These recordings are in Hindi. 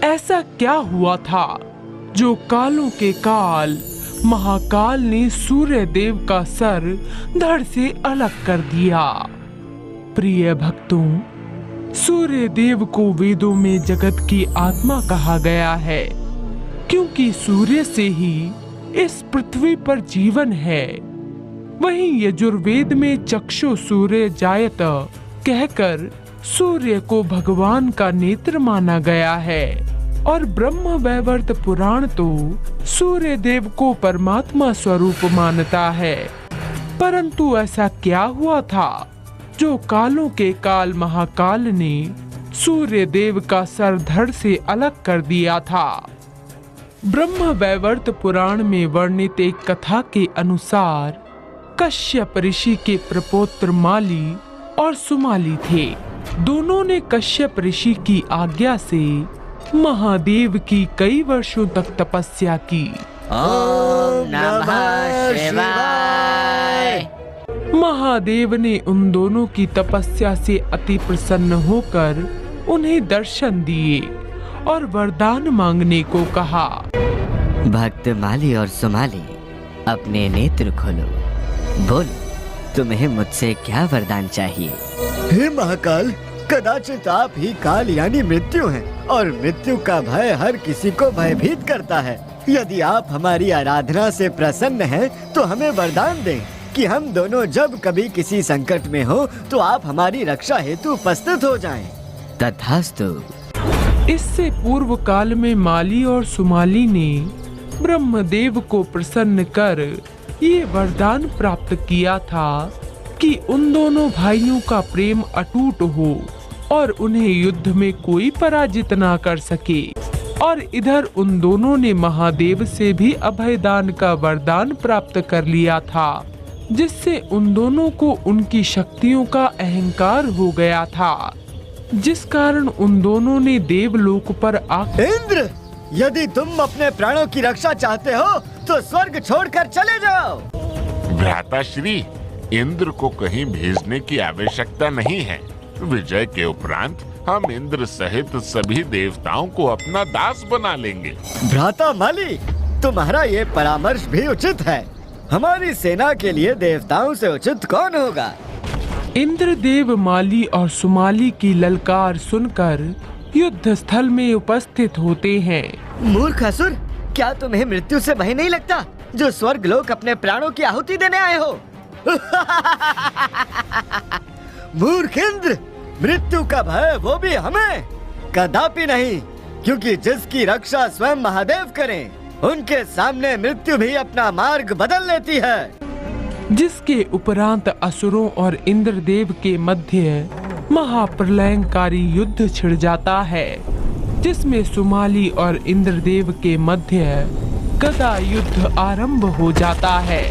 ऐसा क्या हुआ था जो कालों के काल महाकाल ने सूर्य देव का सर धड़ से अलग कर दिया। प्रिय भक्तों, सूर्य देव को वेदों में जगत की आत्मा कहा गया है, क्योंकि सूर्य से ही इस पृथ्वी पर जीवन है। वहीं यजुर्वेद में चक्षु सूर्य जायत कहकर सूर्य को भगवान का नेत्र माना गया है, और ब्रह्म वैवर्त पुराण तो सूर्य देव को परमात्मा स्वरूप मानता है। परंतु ऐसा क्या हुआ था जो कालों के काल महाकाल ने सूर्य देव का सर धड़ से अलग कर दिया था? ब्रह्म वैवर्त पुराण में वर्णित एक कथा के अनुसार कश्यप ऋषि के प्रपौत्र माली और सुमाली थे। दोनों ने कश्यप ऋषि की आज्ञा से महादेव की कई वर्षों तक तपस्या की। ओम नमः शिवाय। महादेव ने उन दोनों की तपस्या से अति प्रसन्न होकर उन्हें दर्शन दिए और वरदान मांगने को कहा। भक्त माली और सुमाली, अपने नेत्र खोलो, बोल तुम्हें मुझसे क्या वरदान चाहिए? हे महाकाल, कदाचित आप ही काल यानी मृत्यु हैं, और मृत्यु का भय हर किसी को भयभीत करता है। यदि आप हमारी आराधना से प्रसन्न हैं, तो हमें वरदान दें कि हम दोनों जब कभी किसी संकट में हो तो आप हमारी रक्षा हेतु उपस्थित हो जाएं। तथास्तु। इससे पूर्व काल में माली और सुमाली ने ब्रह्मदेव को प्रसन्न कर ये वरदान प्राप्त किया था कि उन दोनों भाइयों का प्रेम अटूट हो और उन्हें युद्ध में कोई पराजित ना कर सके। और इधर उन दोनों ने महादेव से भी अभयदान का वरदान प्राप्त कर लिया था, जिससे उन दोनों को उनकी शक्तियों का अहंकार हो गया था, जिस कारण उन दोनों ने देवलोक पर इंद्र, यदि तुम अपने प्राणों की रक्षा चाहते हो तो स्वर्ग छोड़कर चले जाओ। भ्राताश्री, इंद्र को कहीं भेजने की आवश्यकता नहीं है। विजय के उपरांत हम इंद्र सहित सभी देवताओं को अपना दास बना लेंगे। भ्राता माली, तुम्हारा ये परामर्श भी उचित है। हमारी सेना के लिए देवताओं से उचित कौन होगा? इंद्रदेव माली और सुमाली की ललकार सुनकर युद्ध स्थल में उपस्थित होते हैं। मूर्ख असुर, क्या तुम्हें मृत्यु से भय नहीं लगता, जो स्वर्ग लोक अपने प्राणों की आहुति देने आए हो? मूर्ख इंद्र, मृत्यु का भय वो भी हमें? कदापि नहीं, क्योंकि जिसकी रक्षा स्वयं महादेव करें, उनके सामने मृत्यु भी अपना मार्ग बदल लेती है। जिसके उपरांत असुरों और इंद्रदेव के मध्य महाप्रलयंकारी युद्ध छिड़ जाता है, जिसमें सुमाली और इंद्रदेव के मध्य गदा युद्ध आरंभ हो जाता है।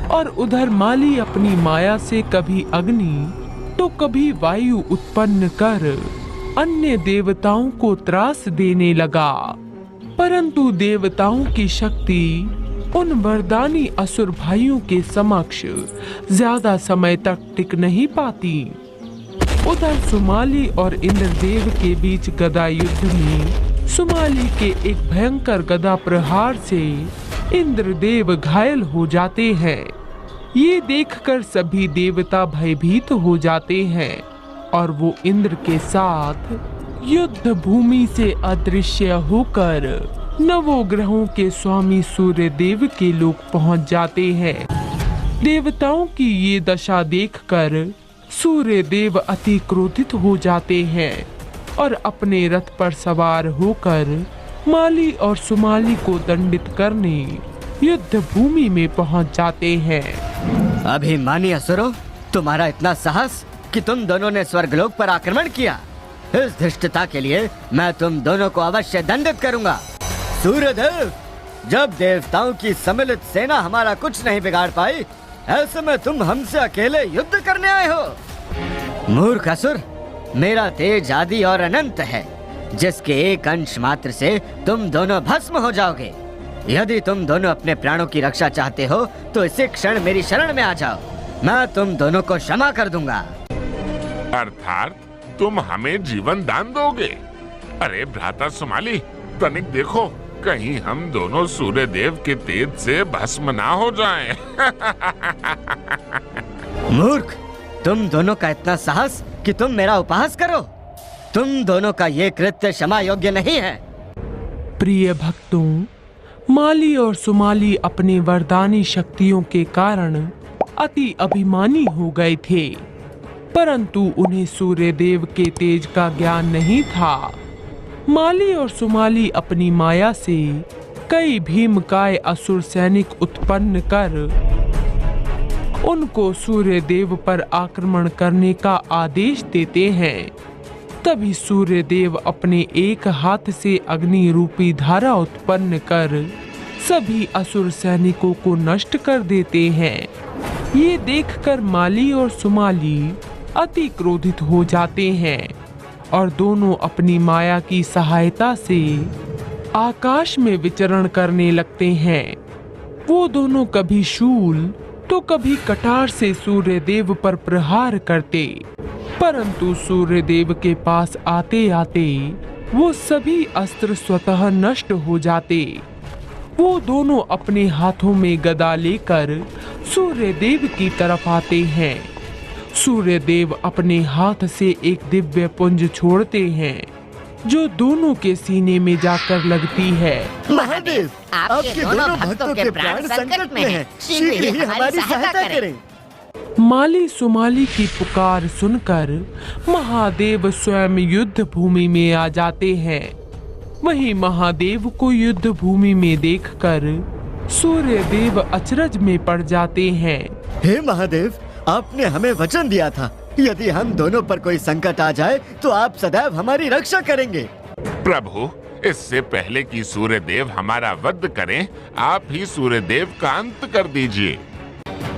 और उधर माली अपनी माया से कभी अग्नि तो कभी वायु उत्पन्न कर अन्य देवताओं को त्रास देने लगा। परंतु देवताओं की शक्ति उन वरदानी असुर भाइयों के समक्ष ज्यादा समय तक टिक नहीं पाती। उधर सुमाली और इंद्रदेव के बीच गदा युद्ध में सुमाली के एक भयंकर गदा प्रहार से इंद्रदेव घायल हो जाते हैं। ये देखकर सभी देवता भयभीत हो जाते हैं और वो इंद्र के साथ युद्ध भूमि से अदृश्य होकर नवोग्रहों के स्वामी सूर्य देव के लोक पहुंच जाते हैं। देवताओं की ये दशा देखकर सूर्य देव अति क्रोधित हो जाते हैं और अपने रथ पर सवार होकर माली और सुमाली को दंडित करने युद्ध भूमि में पहुंच जाते हैं। अभिमानी असुरों, तुम्हारा इतना साहस कि तुम दोनों ने स्वर्गलोक पर आक्रमण किया। इस धृष्टता के लिए मैं तुम दोनों को अवश्य दंडित करूंगा। सूर्यदेव, जब देवताओं की सम्मिलित सेना हमारा कुछ नहीं बिगाड़ पाई, ऐसे में तुम हमसे अकेले युद्ध करने आए हो? मूर्ख असुर, मेरा तेज आदि और अनंत है, जिसके एक अंश मात्र से तुम दोनों भस्म हो जाओगे। यदि तुम दोनों अपने प्राणों की रक्षा चाहते हो तो इसी क्षण मेरी शरण में आ जाओ, मैं तुम दोनों को क्षमा कर दूंगा। अर्थात तुम हमें जीवन दान दोगे? अरे भ्राता सुमाली, तनिक देखो, कहीं हम दोनों सूर्य देव के तेज से भस्म ना हो जाएं। मूर्ख, तुम दोनों का इतना साहस कि तुम मेरा उपहास करो। तुम दोनों का ये कृत्य क्षमा योग्य नहीं है। प्रिय भक्तों, माली और सुमाली अपने वरदानी शक्तियों के कारण अति अभिमानी हो गए थे, परंतु उन्हें सूर्य देव के तेज का ज्ञान नहीं था। माली और सुमाली अपनी माया से कई भीमकाय असुर सैनिक उत्पन्न कर उनको सूर्य देव पर आक्रमण करने का आदेश देते हैं। तभी सूर्य देव अपने एक हाथ से अग्नि रूपी धारा उत्पन्न कर सभी असुर सैनिकों को नष्ट कर देते हैं। ये देखकर माली और सुमाली अति क्रोधित हो जाते हैं और दोनों अपनी माया की सहायता से आकाश में विचरण करने लगते हैं। वो दोनों कभी शूल तो कभी कटार से सूर्य देव पर प्रहार करते, परंतु सूर्य देव के पास आते आते वो सभी अस्त्र स्वतः नष्ट हो जाते। वो दोनों अपने हाथों में गदा लेकर सूर्य देव की तरफ आते हैं। सूर्य देव अपने हाथ से एक दिव्य पुंज छोड़ते हैं जो दोनों के सीने में जाकर लगती है। महादेव, आपके दोनों भक्तों के प्राण संकट में हैं। शीघ्र ही हमारी सहायता करें। माली सुमाली की पुकार सुनकर महादेव स्वयं युद्ध भूमि में आ जाते हैं। वहीं महादेव को युद्ध भूमि में देखकर सूर्य देव अचरज में पड़ जाते हैं। हे महादेव, आपने हमें वचन दिया था, यदि हम दोनों पर कोई संकट आ जाए तो आप सदैव हमारी रक्षा करेंगे। प्रभु, इससे पहले कि सूर्य देव हमारा वध करें, आप ही सूर्य देव का अंत कर दीजिए।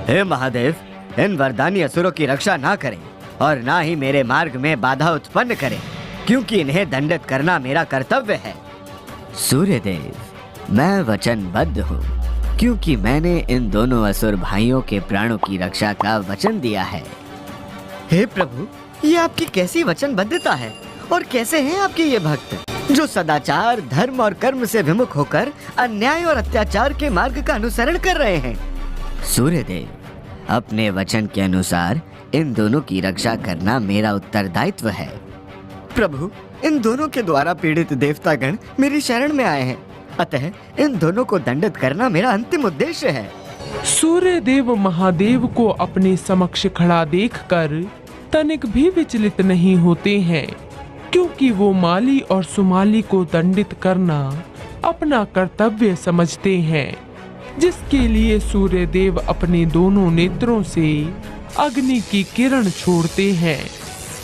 हे महादेव, इन वरदानी असुरों की रक्षा ना करें और ना ही मेरे मार्ग में बाधा उत्पन्न करें, क्योंकि इन्हें दंडित करना मेरा कर्तव्य है। सूर्यदेव, मैं वचनबद्ध हूँ, क्योंकि मैंने इन दोनों असुर भाइयों के प्राणों की रक्षा का वचन दिया है। हे प्रभु, ये आपकी कैसी वचनबद्धता है और कैसे हैं आपके ये भक्त जो सदाचार, धर्म और कर्म से विमुख होकर अन्याय और अत्याचार के मार्ग का अनुसरण कर रहे हैं। सूर्यदेव, अपने वचन के अनुसार इन दोनों की रक्षा करना मेरा उत्तरदायित्व है। प्रभु, इन दोनों के द्वारा पीड़ित देवतागण मेरी शरण में आए हैं, अतः इन दोनों को दंडित करना मेरा अंतिम उद्देश्य है। सूर्य देव महादेव को अपने समक्ष खड़ा देखकर तनिक भी विचलित नहीं होते हैं, क्योंकि वो माली और सुमाली को दंडित करना अपना कर्तव्य समझते हैं, जिसके लिए सूर्य देव अपने दोनों नेत्रों से अग्नि की किरण छोड़ते हैं,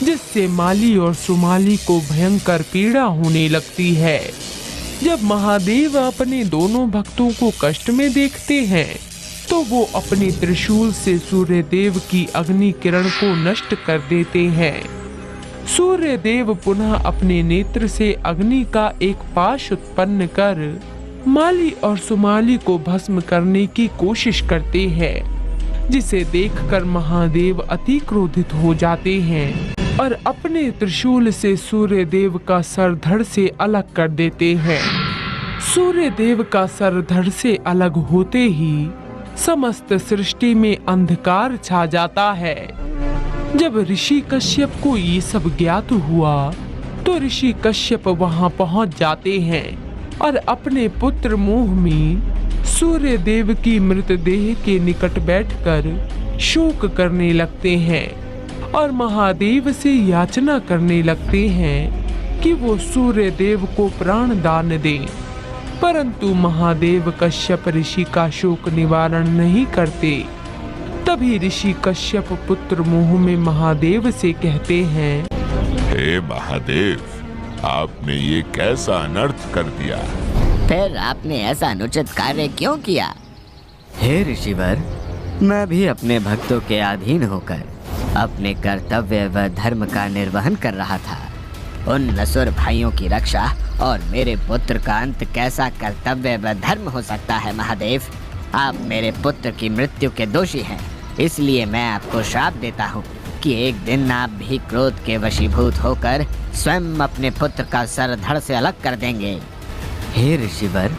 जिससे माली और सुमाली को भयंकर पीड़ा होने लगती है। जब महादेव अपने दोनों भक्तों को कष्ट में देखते हैं तो वो अपने त्रिशूल से सूर्य देव की अग्नि किरण को नष्ट कर देते हैं। सूर्य देव पुनः अपने नेत्र से अग्नि का एक पाश उत्पन्न कर माली और सुमाली को भस्म करने की कोशिश करते हैं, जिसे देखकर महादेव अति क्रोधित हो जाते हैं और अपने त्रिशूल से सूर्य देव का सर धड़ से अलग कर देते हैं। सूर्य देव का सर धड़ से अलग होते ही समस्त सृष्टि में अंधकार छा जाता है। जब ऋषि कश्यप को ये सब ज्ञात हुआ तो ऋषि कश्यप वहां पहुंच जाते हैं और अपने पुत्र मोह में सूर्य देव की मृतदेह के निकट बैठकर शोक करने लगते हैं और महादेव से याचना करने लगते हैं कि वो सूर्य देव को प्राण दान दें, परंतु महादेव कश्यप ऋषि का शोक निवारण नहीं करते। तभी ऋषि कश्यप पुत्र मोह में महादेव से कहते हैं, हे महादेव, आपने ये कैसा अनर्थ कर दिया? फिर आपने ऐसा अनुचित कार्य क्यों किया? हे ऋषिवर, मैं भी अपने भक्तों के अधीन होकर अपने कर्तव्य व धर्म का निर्वहन कर रहा था। उन असुर भाइयों की रक्षा और मेरे पुत्र का अंत कैसा कर्तव्य व धर्म हो सकता है महादेव? आप मेरे पुत्र की मृत्यु के दोषी हैं, इसलिए मैं आपको श्राप देता हूँ कि एक दिन आप भी क्रोध के वशीभूत होकर स्वयं अपने पुत्र का सर धड़ से अलग कर देंगे। हे ऋषिवर,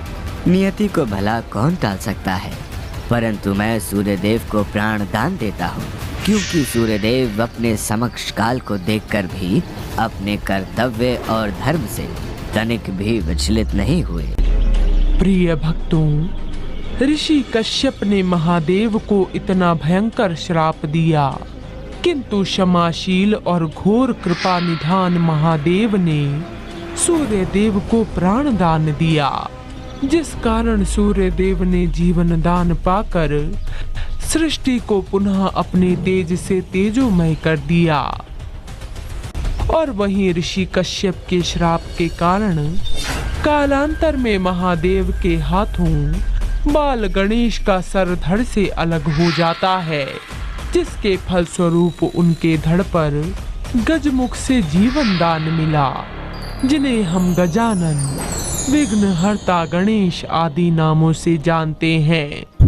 नियति को भला कौन टाल सकता है, परंतु मैं सूर्यदेव को प्राण दान देता हूँ, क्योंकि सूर्यदेव अपने समक्ष काल को देखकर भी अपने कर्तव्य और धर्म से तनिक भी विचलित नहीं हुए। प्रिय भक्तों, ऋषि कश्यप ने महादेव को इतना भयंकर श्राप दिया, किंतु क्षमाशील और घोर कृपा निधान महादेव ने सूर्यदेव को प्राण दान दिया, जिस कारण सूर्यदेव ने जीवन दान पाकर सृष्टि को पुनः अपने तेज से तेजोमय कर दिया। और वहीं ऋषि कश्यप के श्राप के कारण कालांतर में महादेव के हाथों बाल गणेश का सर धड़ से अलग हो जाता है, जिसके फलस्वरूप उनके धड़ पर गजमुख से जीवन दान मिला, जिन्हें हम गजानन, विघ्नहर्ता गणेश आदि नामों से जानते हैं।